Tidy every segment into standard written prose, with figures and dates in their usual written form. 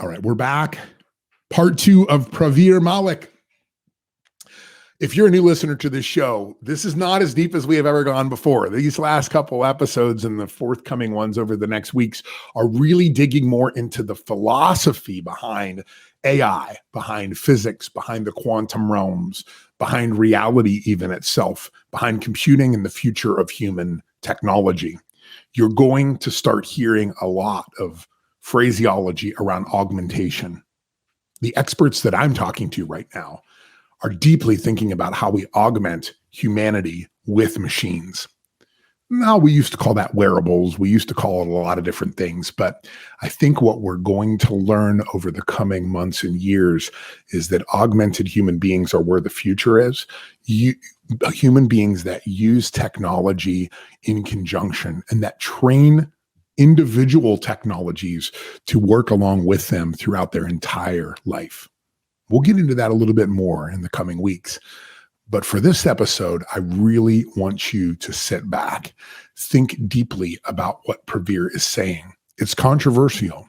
All right, we're back. Part 2 of Pravir Malik. If you're a new listener to this show, this is not as deep as we have ever gone before. These last couple episodes and the forthcoming ones over the next weeks are really digging more into the philosophy behind AI, behind physics, behind the quantum realms, behind reality even itself, behind computing and the future of human technology. You're going to start hearing a lot of phraseology around augmentation. The experts that I'm talking to right now are deeply thinking about how we augment humanity with machines. Now, we used to call that wearables. We used to call it a lot of different things. But I think what we're going to learn over the coming months and years is that augmented human beings are where the future is. Human beings that use technology in conjunction and that train individual technologies to work along with them throughout their entire life. We'll get into that a little bit more in the coming weeks. But for this episode, I really want you to sit back, think deeply about what Pravir is saying. It's controversial.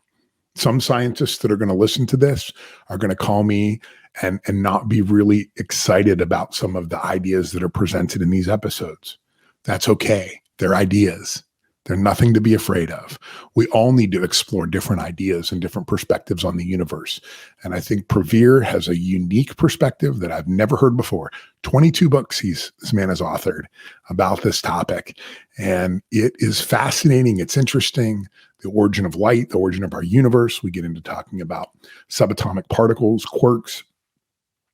Some scientists that are going to listen to this are going to call me and not be really excited about some of the ideas that are presented in these episodes. That's okay. They're ideas. They're nothing to be afraid of. We all need to explore different ideas and different perspectives on the universe. And I think Pravir has a unique perspective that I've never heard before. 22 books this man has authored about this topic. And it is fascinating. It's interesting. The origin of light, the origin of our universe. We get into talking about subatomic particles, quarks,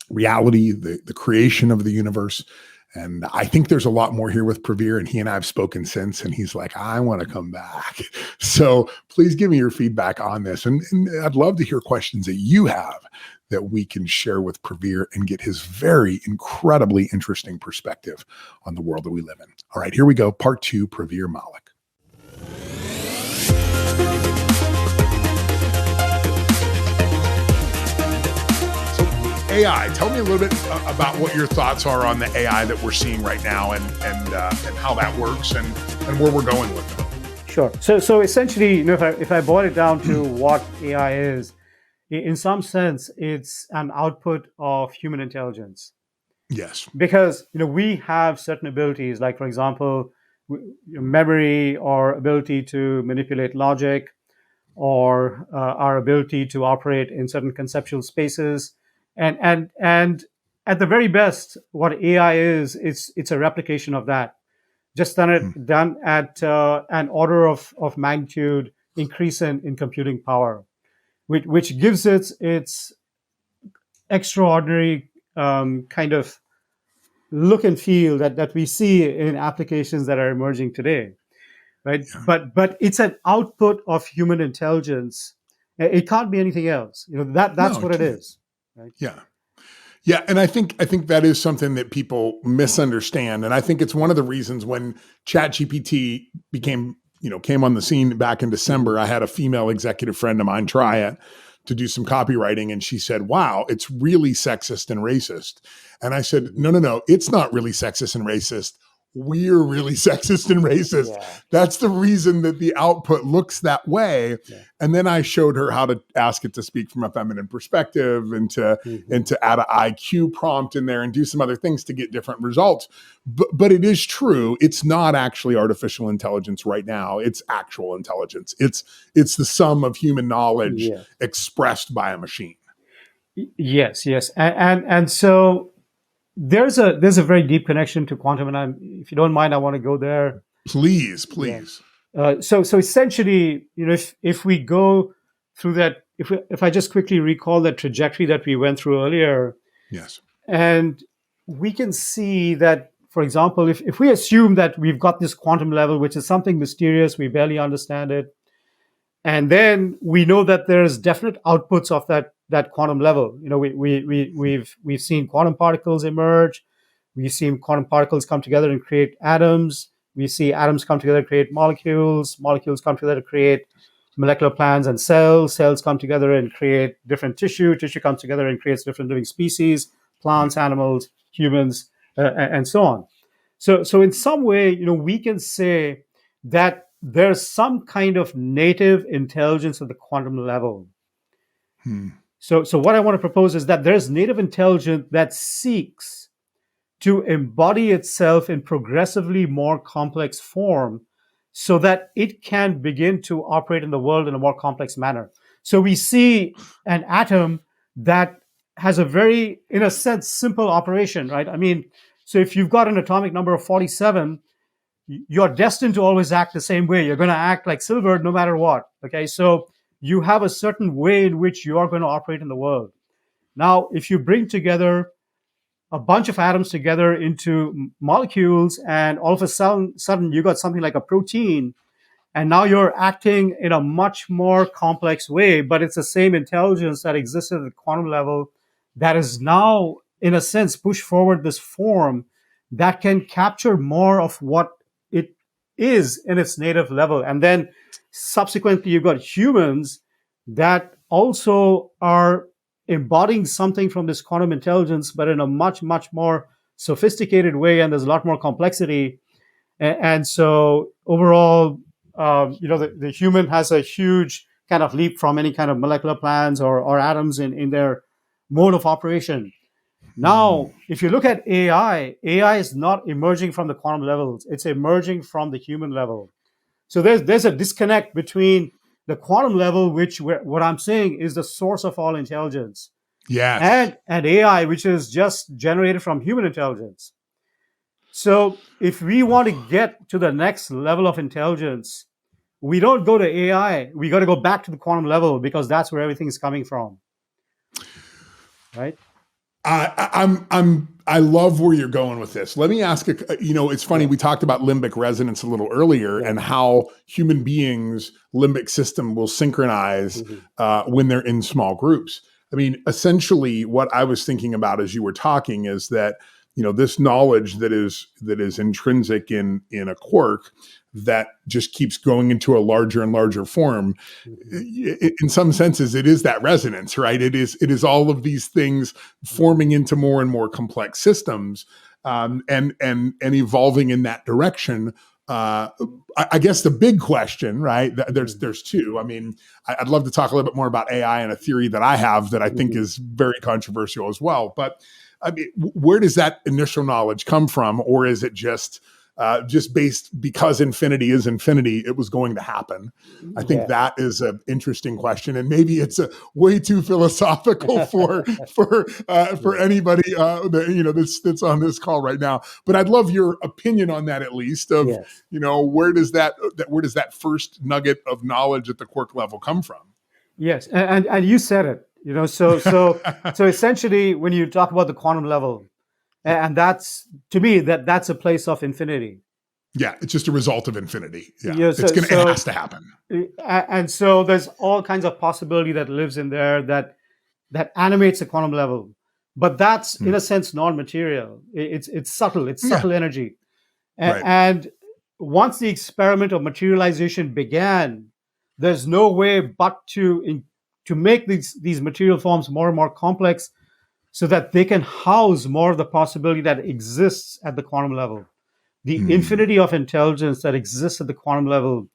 reality, the creation of the universe. And I think there's a lot more here with Pravir, and he and I have spoken since, and he's like, I want to come back. So please give me your feedback on this. And I'd love to hear questions that you have that we can share with Pravir and get his very incredibly interesting perspective on the world that we live in. All right, here we go. Part 2, Pravir Malik. AI. Tell me a little bit about what your thoughts are on the AI that we're seeing right now and how that works and where we're going with it. Sure. So essentially, if I boil it down to what AI is, in some sense, it's an output of human intelligence. Yes. Because we have certain abilities, like for example, memory or ability to manipulate logic, or our ability to operate in certain conceptual spaces. And at the very best, what AI is, it's a replication of that, just done at an order of magnitude increase in computing power, which gives it its extraordinary kind of look and feel that we see in applications that are emerging today, right? Yeah. But it's an output of human intelligence. It can't be anything else. That's what it is. Right? Yeah. Yeah, and I think that is something that people misunderstand, and I think it's one of the reasons when ChatGPT came on the scene back in December. I had a female executive friend of mine try it to do some copywriting, and she said, "Wow, it's really sexist and racist." And I said, "No, it's not really sexist and racist. We're really sexist and racist. Yeah. That's the reason that the output looks that way." Yeah. And then I showed her how to ask it to speak from a feminine perspective and to add an IQ prompt in there and do some other things to get different results. But it is true. It's not actually artificial intelligence right now. It's actual intelligence. It's the sum of human knowledge expressed by a machine. Yes. And so there's a very deep connection to quantum, and if you don't mind, I want to go there. Please. Yeah. So essentially, if we go through that, if I just quickly recall that trajectory that we went through earlier, yes, and we can see that, for example, if we assume that we've got this quantum level, which is something mysterious, we barely understand it, and then we know that there's definite outputs of that quantum level. We've seen quantum particles emerge. We've seen quantum particles come together and create atoms. We see atoms come together to create molecules. Molecules come together to create molecular plans and cells. Cells come together and create different tissue. Tissue comes together and creates different living species, plants, animals, humans, and so on. So in some way, we can say that there's some kind of native intelligence at the quantum level. So what I want to propose is that there's native intelligence that seeks to embody itself in progressively more complex form so that it can begin to operate in the world in a more complex manner. So we see an atom that has a very, in a sense, simple operation, right? I mean, so if you've got an atomic number of 47, you're destined to always act the same way. You're going to act like silver no matter what. Okay, so you have a certain way in which you are going to operate in the world. Now, if you bring together a bunch of atoms together into molecules, and all of a sudden you got something like a protein, and now you're acting in a much more complex way, but it's the same intelligence that existed at the quantum level that is now, in a sense, pushed forward this form that can capture more of what it is in its native level. And then subsequently, you've got humans that also are embodying something from this quantum intelligence, but in a much, much more sophisticated way, and there's a lot more complexity. And so overall, the human has a huge kind of leap from any kind of molecular plans or atoms in their mode of operation. Now, if you look at AI is not emerging from the quantum levels, it's emerging from the human level. So there's a disconnect between the quantum level, what I'm saying is the source of all intelligence, Yes. and AI, which is just generated from human intelligence. So if we want to get to the next level of intelligence, we don't go to AI. We got to go back to the quantum level because that's where everything is coming from, right? I love where you're going with this. Let me ask, it's funny. We talked about limbic resonance a little earlier and how human beings' limbic system will synchronize when they're in small groups. I mean, essentially what I was thinking about as you were talking is that, this knowledge that is intrinsic in a quark that just keeps going into a larger and larger form. In some senses, it is that resonance, right? It is all of these things forming into more and more complex systems, and evolving in that direction. I guess the big question, right? There's two. I mean, I'd love to talk a little bit more about AI and a theory that I have that I think is very controversial as well. But I mean, where does that initial knowledge come from, or is it just based because infinity is infinity, it was going to happen? I think that is an interesting question, and maybe it's a way too philosophical for anybody that's on this call right now. But I'd love your opinion on that, at least, of where does that first nugget of knowledge at the quark level come from? Yes, and you said it. So essentially, when you talk about the quantum level, and that's, to me, that's a place of infinity. Yeah, it's just a result of infinity. Yeah, it has to happen. And so there's all kinds of possibility that lives in there that animates the quantum level. But that's, in a sense, non-material. It's subtle. It's subtle energy. And once the experiment of materialization began, there's no way but to make these material forms more and more complex so that they can house more of the possibility that exists at the quantum level. The infinity of intelligence that exists at the quantum level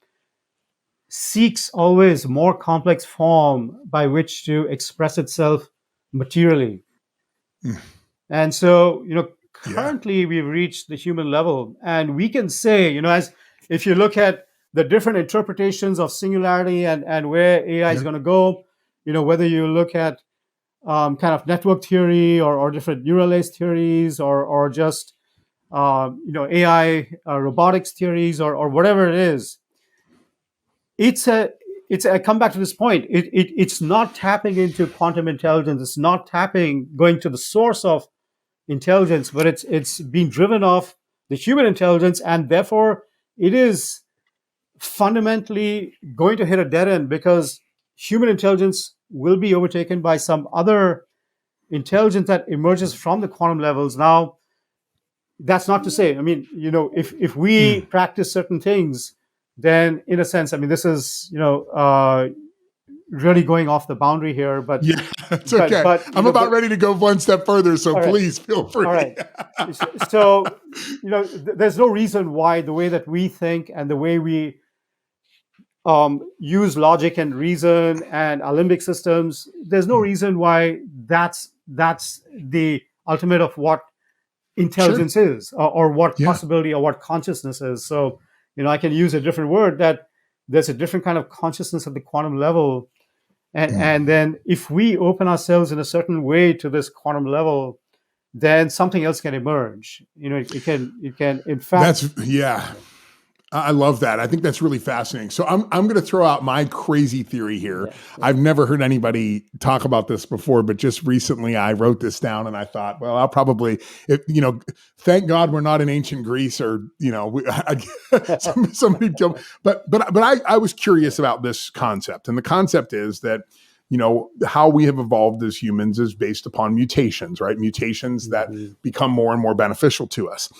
seeks always more complex form by which to express itself materially. And so, currently we've reached the human level, and we can say, as if you look at the different interpretations of singularity and where AI is going to go, whether you look at kind of network theory or different neural lace theories or just AI robotics theories or whatever it is, I come back to this point. It's not tapping into quantum intelligence. It's not going to the source of intelligence, but it's being driven off the human intelligence, and therefore it is fundamentally going to hit a dead end because human intelligence will be overtaken by some other intelligence that emerges from the quantum levels. Now, that's not to say, I mean, if we practice certain things, then in a sense, I mean, this is, really going off the boundary here, but yeah, it's okay. But I'm about ready to go one step further, so please feel free. All right. So, there's no reason why the way that we think and the way we use logic and reason and our limbic systems, there's no reason why that's the ultimate of what intelligence is, or what possibility or what consciousness is. So, I can use a different word, that there's a different kind of consciousness at the quantum level. And then if we open ourselves in a certain way to this quantum level, then something else can emerge. It can, in fact. I love that. I think that's really fascinating. So I'm going to throw out my crazy theory here. I've never heard anybody talk about this before, but just recently I wrote this down and I thought, well, I'll probably, thank God we're not in ancient Greece, or, somebody told me. But I was curious about this concept. And the concept is that, how we have evolved as humans is based upon mutations, right? Mutations that become more and more beneficial to us.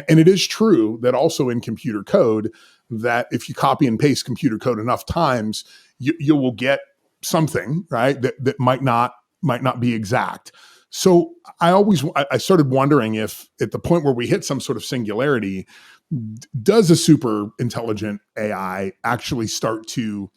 And it is true that also in computer code, that if you copy and paste computer code enough times, you will get something, right, that might not be exact. So I started wondering if at the point where we hit some sort of singularity, does a super intelligent AI actually start to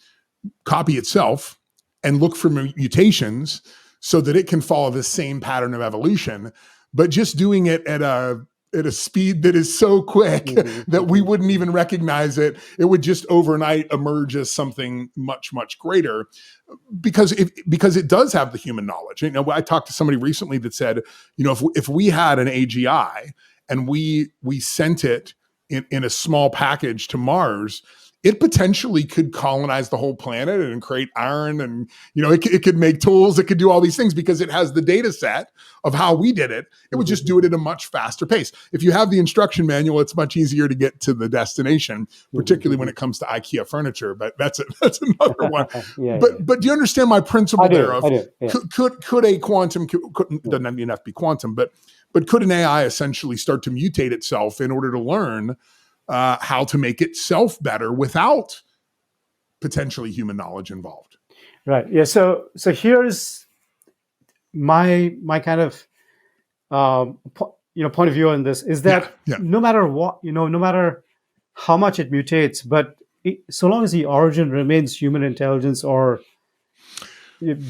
copy itself and look for mutations so that it can follow the same pattern of evolution, but just doing it at a speed that is so quick that we wouldn't even recognize it. It would just overnight emerge as something much, much greater, because it does have the human knowledge. I talked to somebody recently that said, if we had an AGI and we sent it in a small package to Mars, it potentially could colonize the whole planet and create iron, and it could make tools. It could do all these things because it has the data set of how we did it. It would just do it at a much faster pace. If you have the instruction manual, it's much easier to get to the destination, particularly when it comes to IKEA furniture. But that's another one. But do you understand my principle there? Could a quantum, doesn't even have to be quantum, but could an AI essentially start to mutate itself in order to learn how to make itself better without potentially human knowledge involved? Right. Yeah. So here's my kind of point of view on this is that no matter what, no matter how much it mutates, but so long as the origin remains human intelligence, or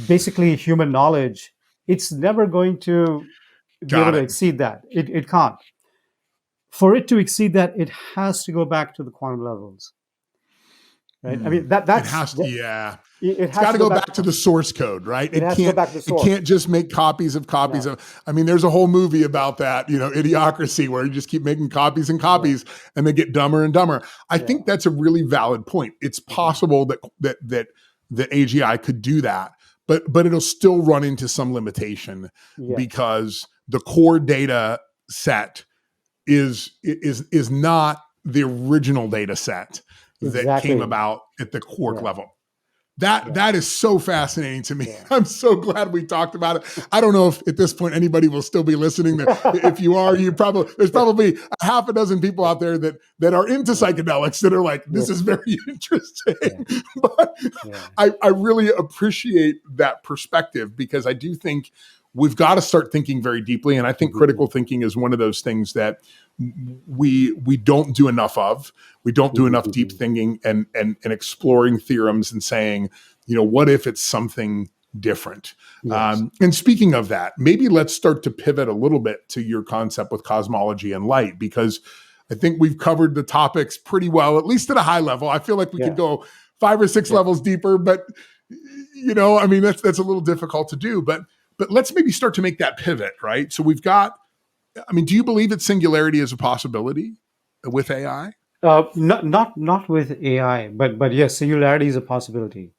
basically human knowledge, it's never going to be able to exceed that. It can't. For it to exceed that, it has to go back to the quantum levels, right? I mean, that's it has to. It's got to go back to the source code, right? It has to go back to the source. It can't just make copies of copies of. I mean, there's a whole movie about that, Idiocracy, where you just keep making copies and copies, and they get dumber and dumber. I think that's a really valid point. It's possible that AGI could do that, but it'll still run into some limitation because the core data set is not the original data set that came about at the quark level. That is so fascinating to me. I'm so glad we talked about it. I don't know if at this point anybody will still be listening. If you are, there's probably a half a dozen people out there that are into psychedelics that are like, this is very interesting. But I really appreciate that perspective, because I do think we've got to start thinking very deeply. And I think critical thinking is one of those things that we don't do enough of. We don't do enough deep thinking and exploring theorems and saying, what if it's something different? Yes. And speaking of that, maybe let's start to pivot a little bit to your concept with cosmology and light, because I think we've covered the topics pretty well, at least at a high level. I feel like we could go 5 or 6 levels deeper, but that's a little difficult to do. But let's maybe start to make that pivot, right? So we've got, do you believe that singularity is a possibility with AI? Not with AI, but yes, singularity is a possibility.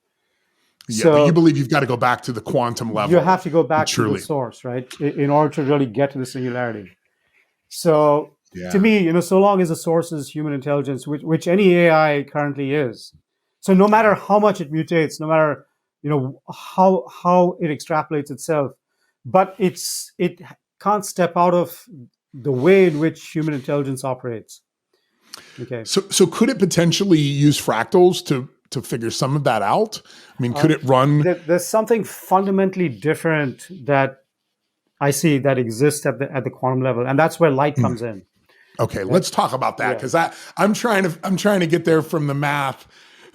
Yeah, so, but you believe you've got to go back to the quantum level. You have to go back to the source, right, in order to really get to the singularity. So to me, so long as the source is human intelligence, which any AI currently is, so no matter how much it mutates, no matter how it extrapolates itself, but it can't step out of the way in which human intelligence operates. Okay. So could it potentially use fractals to figure some of that out? Could it run? There's something fundamentally different that I see that exists at the quantum level, and that's where light comes in. Okay, let's talk about that, because I'm trying to get there from the math.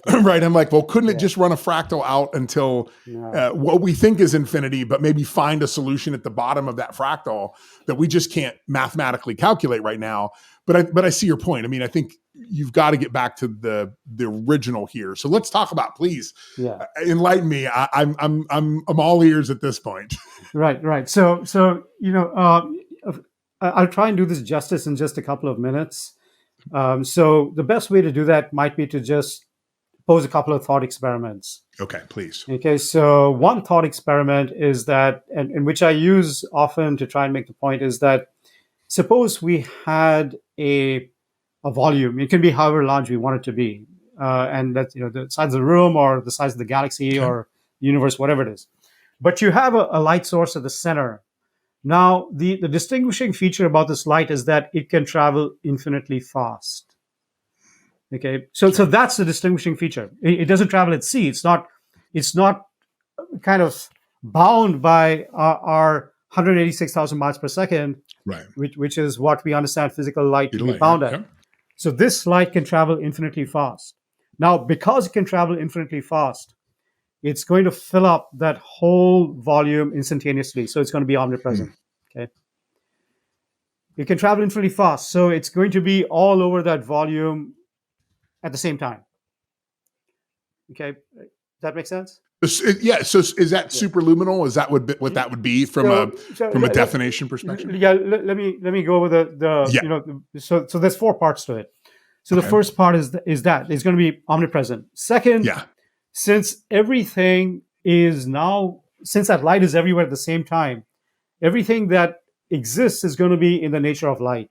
Right. I'm like, well, couldn't it just run a fractal out until what we think is infinity, but maybe find a solution at the bottom of that fractal that we just can't mathematically calculate right now? But I see your point. I mean, I think you've got to get back to the original here. So let's talk about, please, enlighten me. I'm all ears at this point. Right. So I'll try and do this justice in just a couple of minutes. So the best way to do that might be to just pose a couple of thought experiments. Okay, please. Okay, so one thought experiment is that, and which I use often to try and make the point, is that suppose we had a volume. It can be however large we want it to be, and that's the size of the room or the size of the galaxy or the universe, whatever it is. But you have a light source at the center. Now, the distinguishing feature about this light is that it can travel infinitely fast. Okay, so that's the distinguishing feature. It doesn't travel at c. It's not kind of bound by our 186,000 miles per second, right? Which is what we understand physical light to be bound at. So this light can travel infinitely fast. Now, because it can travel infinitely fast, it's going to fill up that whole volume instantaneously. So it's going to be omnipresent. Okay. It can travel infinitely fast, so it's going to be all over that volume at the same time. Okay, does that make sense? Yeah. So is that superluminal? Is that what that would be from a definition perspective? Yeah. Let me go over so there's four parts to it. So the first part is that it's going to be omnipresent. Second, since everything is now, since that light is everywhere at the same time, everything that exists is going to be in the nature of light.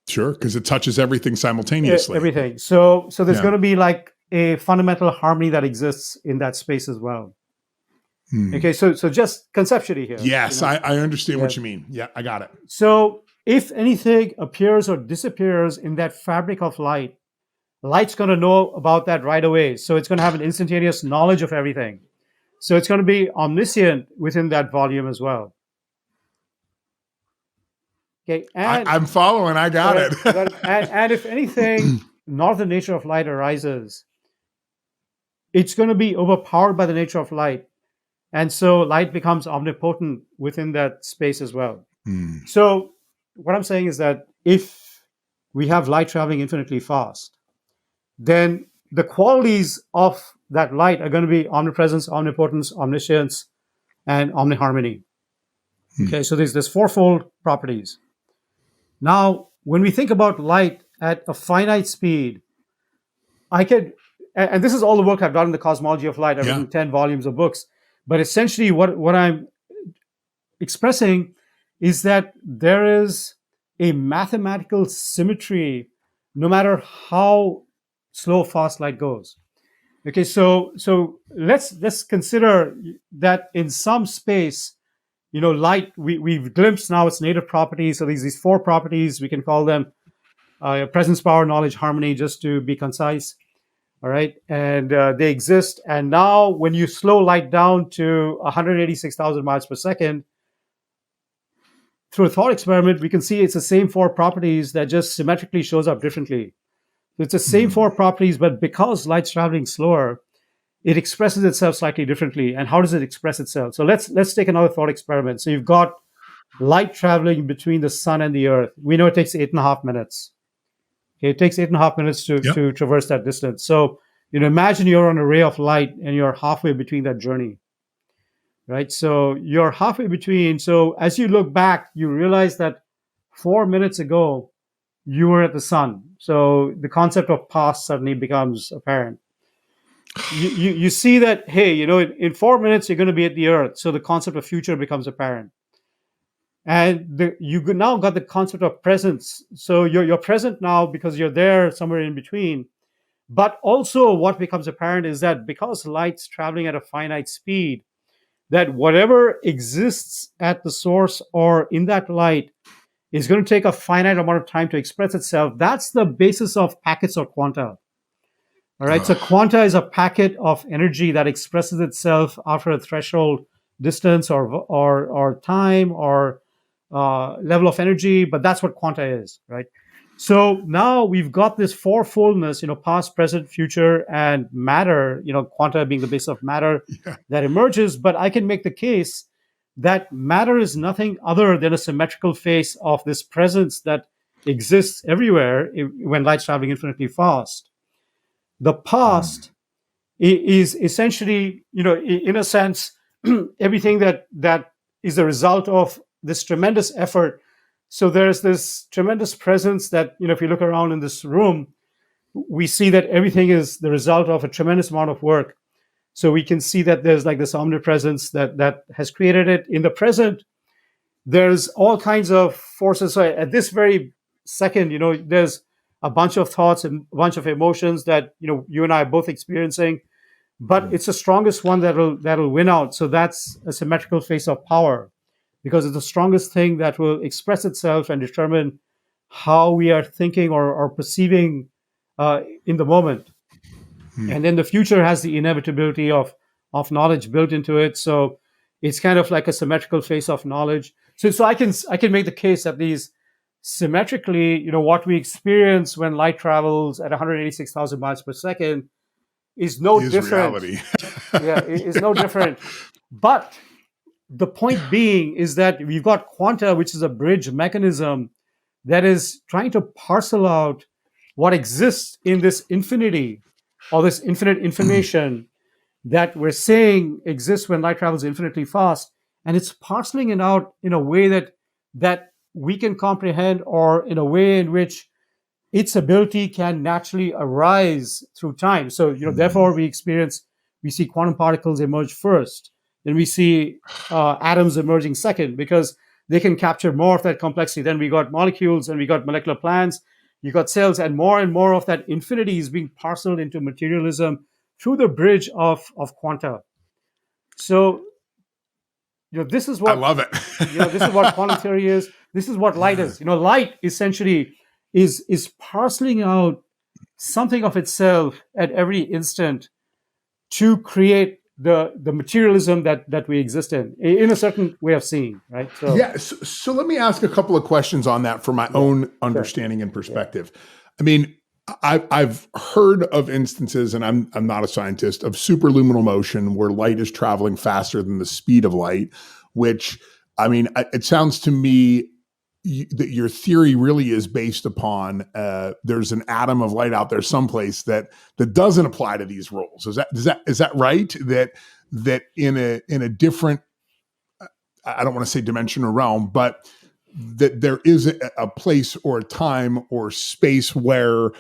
Sure, because it touches everything simultaneously. Everything. So there's going to be like a fundamental harmony that exists in that space as well. Okay, so just conceptually here. Yes, I understand what you mean. Yeah, I got it. So if anything appears or disappears in that fabric of light, light's going to know about that right away. So it's going to have an instantaneous knowledge of everything. So it's going to be omniscient within that volume as well. Okay, and I'm following. I got it. and if anything, not the nature of light arises, it's going to be overpowered by the nature of light. And so light becomes omnipotent within that space as well. So what I'm saying is that if we have light traveling infinitely fast, then the qualities of that light are going to be omnipresence, omnipotence, omniscience, and omniharmony. Okay, so there's fourfold properties. Now, when we think about light at a finite speed, and this is all the work I've done in the Cosmology of Light. I've written 10 volumes of books. But essentially what I'm expressing is that there is a mathematical symmetry no matter how slow, fast light goes. Okay, so let's consider that in some space, light, we've glimpsed now its native properties. So these four properties, we can call them presence, power, knowledge, harmony, just to be concise. All right, and they exist. And now when you slow light down to 186,000 miles per second, through a thought experiment, we can see it's the same four properties that just symmetrically shows up differently. So it's the same four properties, but because light's traveling slower, it expresses itself slightly differently. And how does it express itself? So let's take another thought experiment. So you've got light traveling between the sun and the earth. We know it takes 8.5 minutes. Okay, it takes 8.5 minutes to traverse that distance. So imagine you're on a ray of light and you're halfway between that journey. Right? So you're halfway between. So as you look back, you realize that 4 minutes ago, you were at the sun. So the concept of past suddenly becomes apparent. You see that, hey, in 4 minutes, you're going to be at the earth. So the concept of future becomes apparent. And you now got the concept of presence. So you're present now because you're there somewhere in between. But also what becomes apparent is that because light's traveling at a finite speed, that whatever exists at the source or in that light is going to take a finite amount of time to express itself. That's the basis of packets or quanta. All right. So quanta is a packet of energy that expresses itself after a threshold distance or time or level of energy, but that's what quanta is, right? So now we've got this fourfoldness, past, present, future, and matter, quanta being the base of matter Yeah. that emerges. But I can make the case that matter is nothing other than a symmetrical face of this presence that exists everywhere when light's traveling infinitely fast. The past is essentially, in a sense, everything that is the result of this tremendous effort. So there's this tremendous presence that, if you look around in this room, we see that everything is the result of a tremendous amount of work. So we can see that there's like this omnipresence that has created it. In the present, there's all kinds of forces. So at this very second, there's a bunch of thoughts and a bunch of emotions that, you and I are both experiencing, but it's the strongest one that'll win out. So that's a symmetrical face of power, because it's the strongest thing that will express itself and determine how we are thinking or perceiving in the moment. And then the future has the inevitability of knowledge built into it. So it's kind of like a symmetrical face of knowledge. So I can make the case that these symmetrically, what we experience when light travels at 186,000 miles per second is no different. Reality. Is no different. But the point being is that we've got quanta, which is a bridge mechanism that is trying to parcel out what exists in this infinity, or this infinite information that we're saying exists when light travels infinitely fast. And it's parceling it out in a way that we can comprehend, or in a way in which its ability can naturally arise through time. So, therefore we see quantum particles emerge first. Then we see atoms emerging second, because they can capture more of that complexity. Then we got molecules, and we got molecular plants, you got cells, and more of that infinity is being parceled into materialism through the bridge of quanta. So, this is what I love it. this is what quantum theory is. This is what light is. Light essentially is parceling out something of itself at every instant to create the materialism that we exist in a certain way of seeing, right? So, So let me ask a couple of questions on that for my own understanding and perspective. I mean, I've heard of instances, and I'm not a scientist, of superluminal motion where light is traveling faster than the speed of light, which, I mean, it sounds to me that your theory really is based upon there's an atom of light out there someplace that doesn't apply to these rules. Is that right? That in a different, I don't want to say dimension or realm, but that there is a place or a time or space where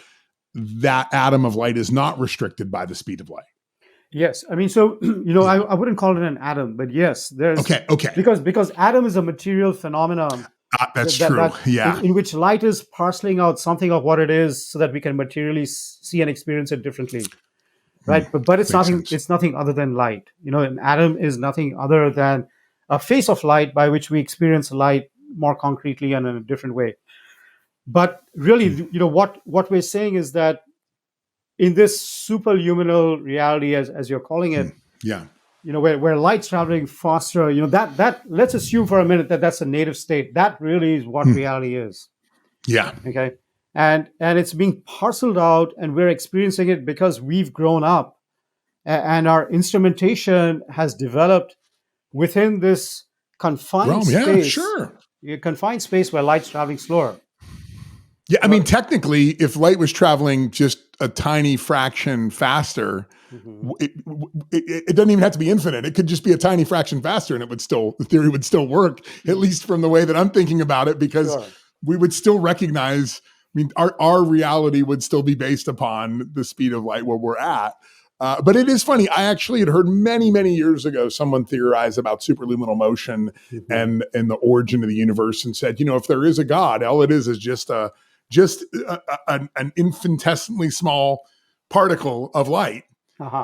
that atom of light is not restricted by the speed of light. Yes, I mean, so I wouldn't call it an atom, but yes, there's okay because atom is a material phenomenon. That's true. In which light is parceling out something of what it is, so that we can materially see and experience it differently, right? But it's nothing. Sense. It's nothing other than light. An atom is nothing other than a face of light by which we experience light more concretely and in a different way. But really, what we're saying is that in this superluminal reality, as you're calling it, where light's traveling faster, that let's assume for a minute that that's a native state. That really is what reality is. Yeah. Okay. And it's being parceled out, and we're experiencing it because we've grown up, and our instrumentation has developed within this confined space. Confined space where light's traveling slower. Yeah, I mean, technically, if light was traveling just a tiny fraction faster, it doesn't even have to be infinite. It could just be a tiny fraction faster, and the theory would still work, at least from the way that I'm thinking about it, because we would still recognize, I mean, our reality would still be based upon the speed of light where we're at. But it is funny. I actually had heard many, many years ago someone theorize about superluminal motion and the origin of the universe, and said, if there is a God, all it is just an infinitesimally small particle of light,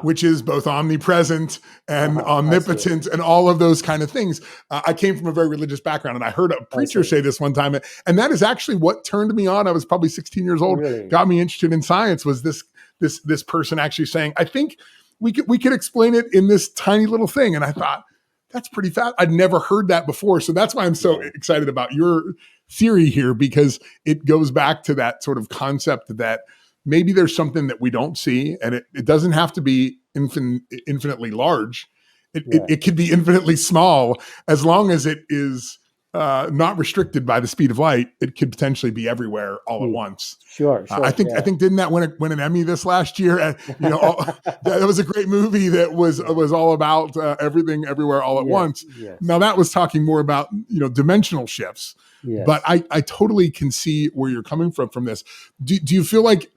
which is both omnipresent and omnipotent and all of those kind of things. I came from a very religious background, and I heard a preacher say this one time, and that is actually what turned me on. I was probably 16 years old, got me interested in science, was this person actually saying, I think we could explain it in this tiny little thing. And I thought, that's pretty fast. I'd never heard that before. So that's why I'm so excited about your theory here, because it goes back to that sort of concept that maybe there's something that we don't see, and it doesn't have to be infinitely large. It could be infinitely small, as long as it is not restricted by the speed of light. It could potentially be everywhere all at once. Sure. I think didn't that win an Emmy this last year? That was a great movie that was all about everything everywhere all at once. Yes. Now that was talking more about dimensional shifts. Yes. But I totally can see where you're coming from this. Do you feel like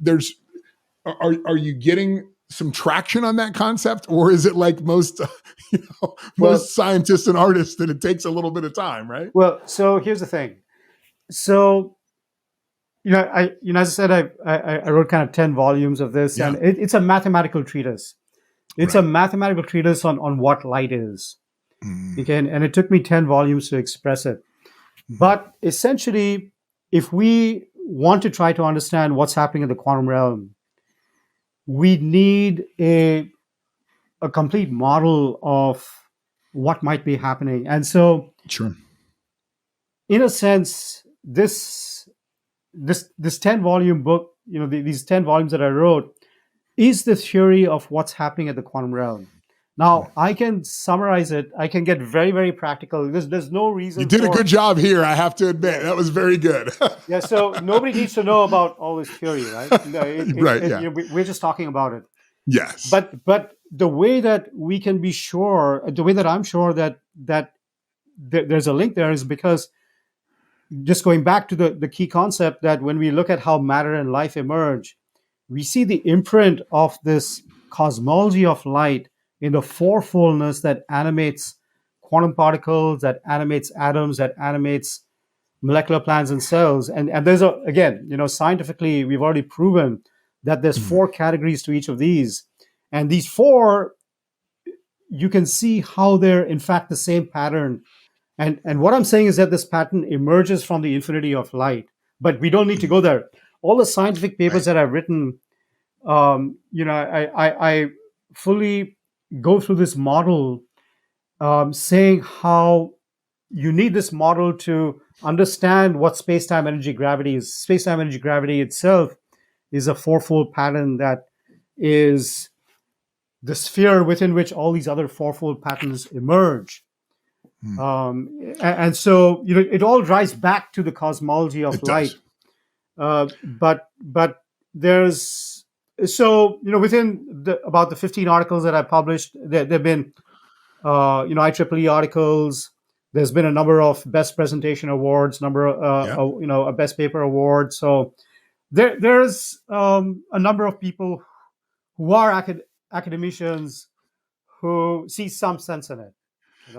are you getting some traction on that concept, or is it like most scientists and artists that it takes a little bit of time, right? Well, so here's the thing. So, as I said, I wrote kind of 10 volumes of this, and it's a mathematical treatise. It's a mathematical treatise on what light is. Okay, and it took me 10 volumes to express it. But essentially, if we want to try to understand what's happening in the quantum realm, we need a complete model of what might be happening. And so, sure, in a sense, this 10-volume book, these 10 volumes that I wrote, is the theory of what's happening at the quantum realm. Now, I can summarize it. I can get very, very practical. There's no reason. You did a good job here, I have to admit. That was very good. So nobody needs to know about all this theory, right? We're just talking about it. Yes. But the way that we can be sure, the way that I'm sure that there's a link there, is because, just going back to the key concept, that when we look at how matter and life emerge, we see the imprint of this cosmology of light in the fourfoldness that animates quantum particles, that animates atoms, that animates molecular plans and cells. And there's scientifically, we've already proven that there's 4 categories to each of these. And these 4, you can see how they're in fact the same pattern. And what I'm saying is that this pattern emerges from the infinity of light, but we don't need to go there. All the scientific papers that I've written, I fully go through this model, saying how you need this model to understand what space-time energy gravity is. Space-time energy gravity itself is a fourfold pattern that is the sphere within which all these other fourfold patterns emerge. And so, it all drives back to the cosmology of light. But there's, within about the 15 articles that I published, there have been, IEEE articles. There's been a number of best presentation awards, a best paper award. So there's a number of people who are academicians who see some sense in it.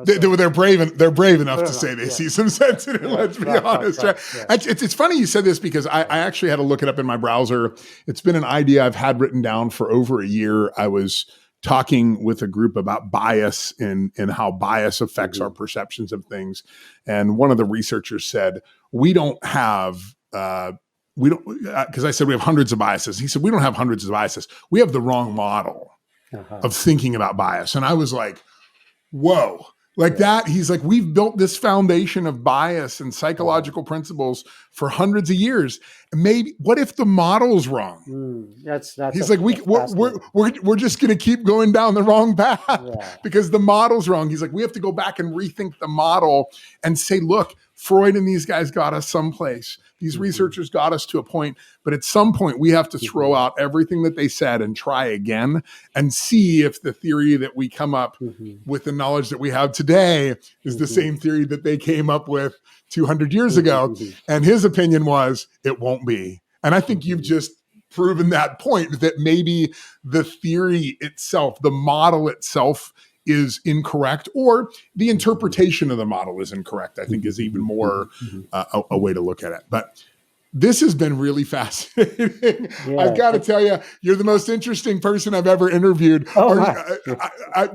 They're brave enough to say they see some sense in it. Let's be honest. Right. It's funny you said this, because I actually had to look it up in my browser. It's been an idea I've had written down for over a year. I was talking with a group about bias and how bias affects our perceptions of things. And one of the researchers said, because I said we have hundreds of biases. He said, we don't have hundreds of biases. We have the wrong model of thinking about bias. And I was like, whoa. That, he's like, we've built this foundation of bias and psychological principles for hundreds of years. Maybe, what if the model's wrong? He's like, we're just going to keep going down the wrong path because the model's wrong. He's like, we have to go back and rethink the model and say, look, Freud and these guys got us someplace. These researchers got us to a point, but at some point we have to throw out everything that they said and try again and see if the theory that we come up with the knowledge that we have today is the same theory that they came up with 200 years ago. And his opinion was, it won't be. And I think you've just proven that point, that maybe the theory itself, the model itself, is incorrect, or the interpretation of the model is incorrect, I think is even more a way to look at it. But this has been really fascinating. I've got to tell you, you're the most interesting person I've ever interviewed.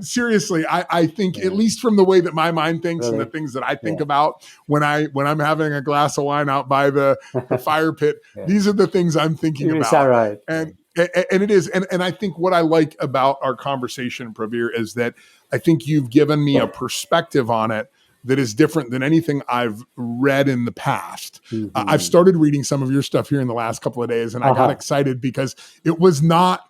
Seriously, I think, at least from the way that my mind thinks and the things that I think about when I'm having a glass of wine out by the fire pit, these are the things I'm thinking about. Is that right? And it is. And I think what I like about our conversation, Pravir, is that I think you've given me a perspective on it that is different than anything I've read in the past. I've started reading some of your stuff here in the last couple of days, and I got excited because it was not,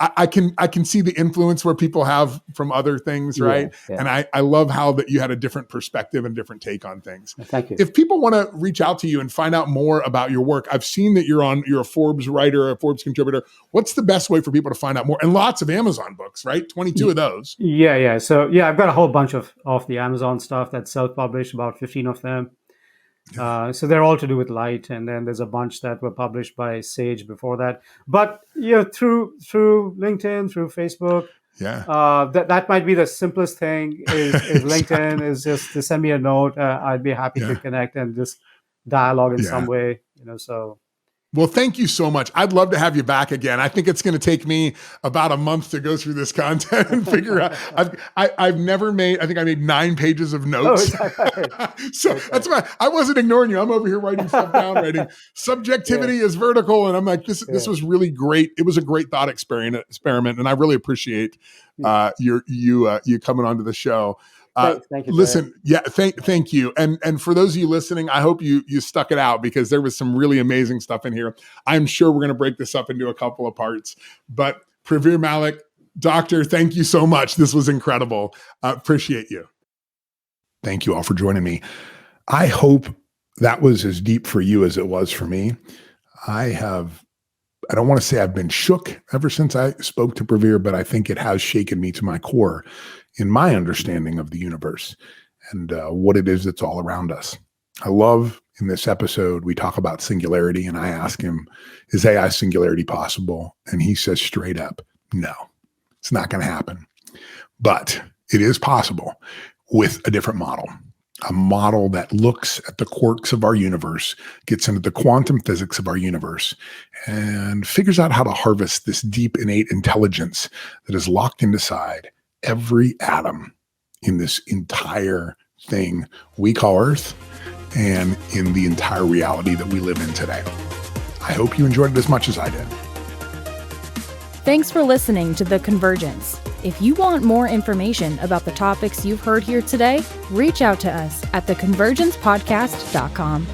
I can see the influence where people have from other things, right? Yeah. And I love how that you had a different perspective and different take on things. Thank you. If people want to reach out to you and find out more about your work, I've seen that you're a Forbes writer, a Forbes contributor. What's the best way for people to find out more? And lots of Amazon books, right? 22 of those. Yeah. So I've got a whole bunch of the Amazon stuff that's self-published, about 15 of them. So they're all to do with light, and then there's a bunch that were published by Sage before that. But through LinkedIn, through Facebook, that might be the simplest thing. Is LinkedIn is just to send me a note. I'd be happy to connect and just dialogue in some way. So. Well, thank you so much. I'd love to have you back again. I think it's going to take me about a month to go through this content and figure out. I've never made, I think I made 9 pages of notes. So that's why I wasn't ignoring you. I'm over here writing stuff down, writing subjectivity is vertical. And I'm like, this was really great. It was a great thought experiment. And I really appreciate you coming onto the show. Thank you. Listen, thank you. And for those of you listening, I hope you stuck it out because there was some really amazing stuff in here. I'm sure we're going to break this up into a couple of parts. But Pravir Malik, Doctor, thank you so much. This was incredible. Appreciate you. Thank you all for joining me. I hope that was as deep for you as it was for me. I don't want to say I've been shook ever since I spoke to Pravir, but I think it has shaken me to my core in my understanding of the universe and what it is that's all around us. I love in this episode, we talk about singularity, and I ask him, is AI singularity possible? And he says straight up, no, it's not going to happen. But it is possible with a different model. A model that looks at the quirks of our universe, gets into the quantum physics of our universe, and figures out how to harvest this deep innate intelligence that is locked inside every atom in this entire thing we call Earth and in the entire reality that we live in today. I hope you enjoyed it as much as I did. Thanks for listening to The Convergence. If you want more information about the topics you've heard here today, reach out to us at theconvergencepodcast.com.